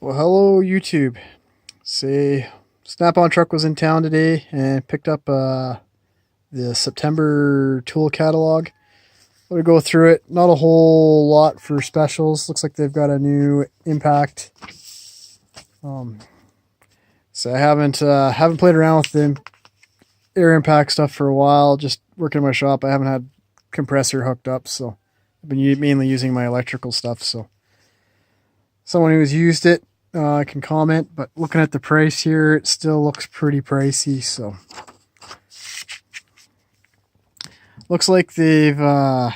Well, hello YouTube. Say, Snap-on truck was in town today and picked up the September tool catalog. I'm gonna go through it. Not a whole lot for specials. Looks like they've got a new impact. So I haven't played around with the air impact stuff for a while. Just working in my shop. I haven't had compressor hooked up, so I've been mainly using my electrical stuff. So someone who's used it can comment, but looking at the price here, it still looks pretty pricey. So looks like they've got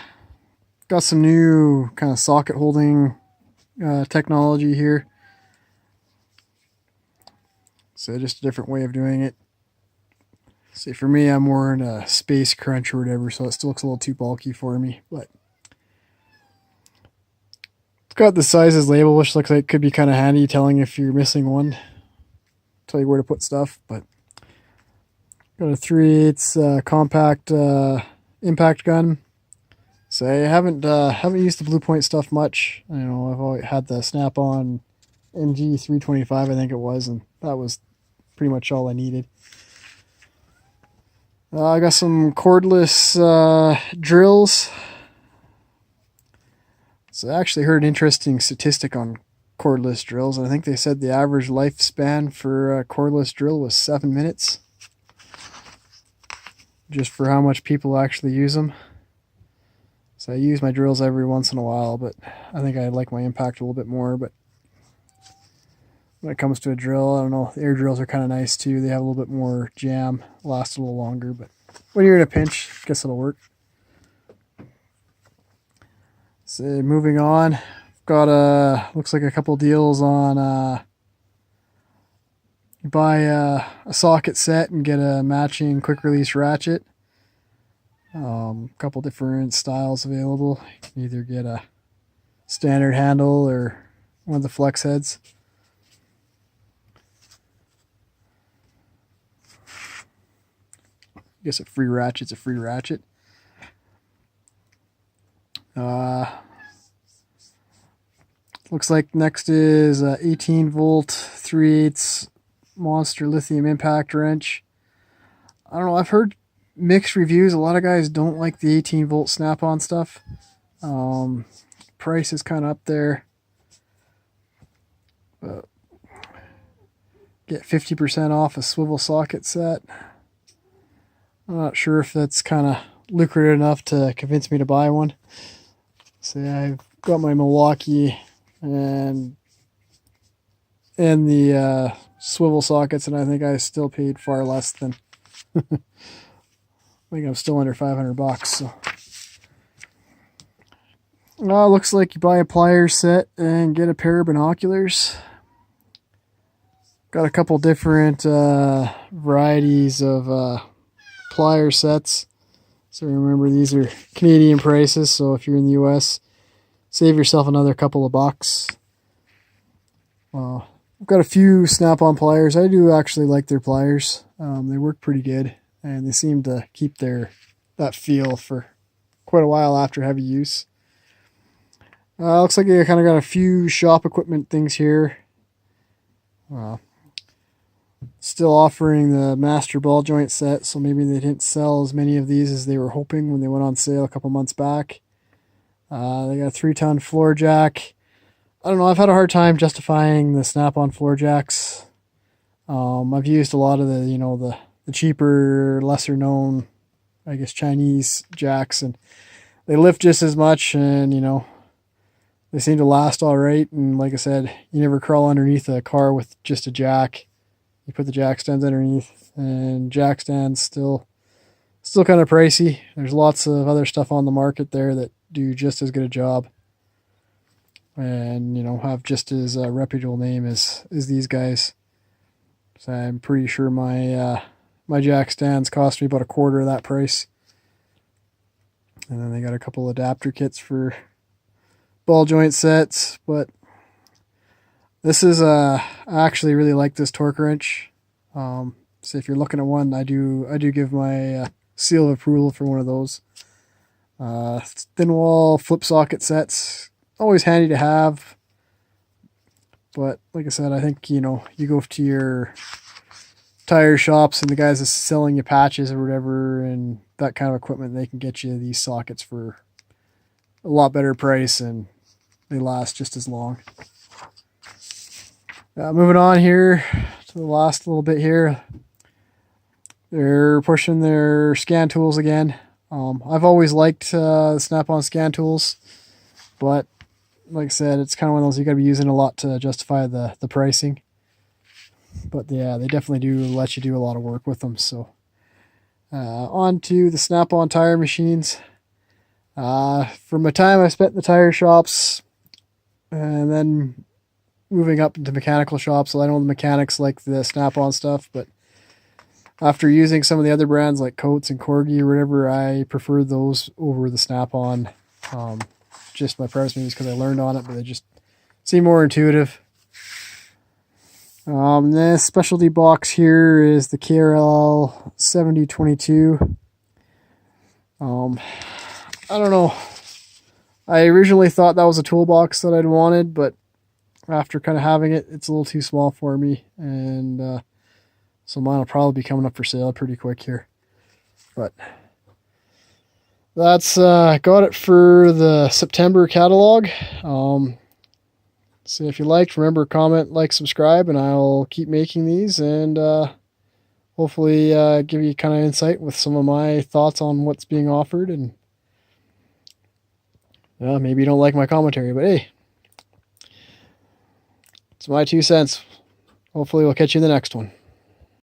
some new kind of socket holding technology here. So just a different way of doing it. See, for me, I'm more in a space crunch or whatever, so it still looks a little too bulky for me, but it's got the sizes label, which looks like it could be kind of handy, telling if you're missing one, tell you where to put stuff. But got a 3/8 compact impact gun. So I haven't used the Blue Point stuff much. I've always had the Snap-on MG 325, I think it was, and that was pretty much all I needed. I got some cordless drills. So I actually heard an interesting statistic on cordless drills, and I think they said the average lifespan for a cordless drill was 7 minutes. Just for how much people actually use them. So I use my drills every once in a while, but I think I like my impact a little bit more. But when it comes to a drill, I don't know, air drills are kind of nice too. They have a little bit more jam, last a little longer, but when you're in a pinch, I guess it'll work. So moving on, got looks like a couple deals on you buy a socket set and get a matching quick release ratchet. A couple different styles available. You can either get a standard handle or one of the flex heads. I guess a free ratchet's a free ratchet. Looks like next is a 18 volt 3/8 monster lithium impact wrench. I don't know, I've heard mixed reviews. A lot of guys don't like the 18 volt Snap-on stuff. Price is kind of up there. Get 50% off a swivel socket set. I'm not sure if that's kind of lucrative enough to convince me to buy one. So I've got my Milwaukee and the swivel sockets, and I think I still paid far less than I think I'm still under $500. So looks like you buy a pliers set and get a pair of binoculars. Got a couple different varieties of plier sets. So remember, these are Canadian prices, so if you're in the US, save yourself another couple of bucks. I've got a few Snap-on pliers. I do actually like their pliers. They work pretty good, and they seem to keep that feel for quite a while after heavy use. Looks like I kind of got a few shop equipment things here. Still offering the master ball joint set, so maybe they didn't sell as many of these as they were hoping when they went on sale a couple months back. They got a 3-ton floor jack. I don't know, I've had a hard time justifying the Snap-on floor jacks. I've used a lot of the cheaper, lesser known, I guess, Chinese jacks, and they lift just as much, and they seem to last all right. And like I said, you never crawl underneath a car with just a jack. You put the jack stands underneath, and jack stands still kind of pricey. There's lots of other stuff on the market there that do just as good a job, and have just as a reputable name as these guys. So I'm pretty sure my jack stands cost me about a quarter of that price. And then they got a couple adapter kits for ball joint sets, but this is I actually really like this torque wrench. So if you're looking at one, I do give my seal of approval for one of those. Thin wall flip socket sets, always handy to have. But like I said, I think, you know, you go to your tire shops and the guys that's selling you patches or whatever and that kind of equipment, they can get you these sockets for a lot better price and they last just as long. Moving on here to the last little bit here. They're pushing their scan tools again. I've always liked the Snap-on scan tools, but like I said, it's kind of one of those you got to be using a lot to justify the pricing. But yeah, they definitely do let you do a lot of work with them. So on to the Snap-on tire machines. From the time I spent in the tire shops and then moving up into mechanical shops, so I know the mechanics like the Snap-on stuff, but after using some of the other brands like Coates and Corgi or whatever, I prefer those over the Snap-on. Just my preference maybe because I learned on it, but they just seem more intuitive. This specialty box here is the KRL 7022. I don't know. I originally thought that was a toolbox that I'd wanted, but after kind of having it, it's a little too small for me, and so mine will probably be coming up for sale pretty quick here. But that's got it for the September catalog. So if you liked, remember, comment, like, subscribe, and I'll keep making these and hopefully give you kind of insight with some of my thoughts on what's being offered. And maybe you don't like my commentary, but hey, it's my 2 cents. Hopefully we'll catch you in the next one.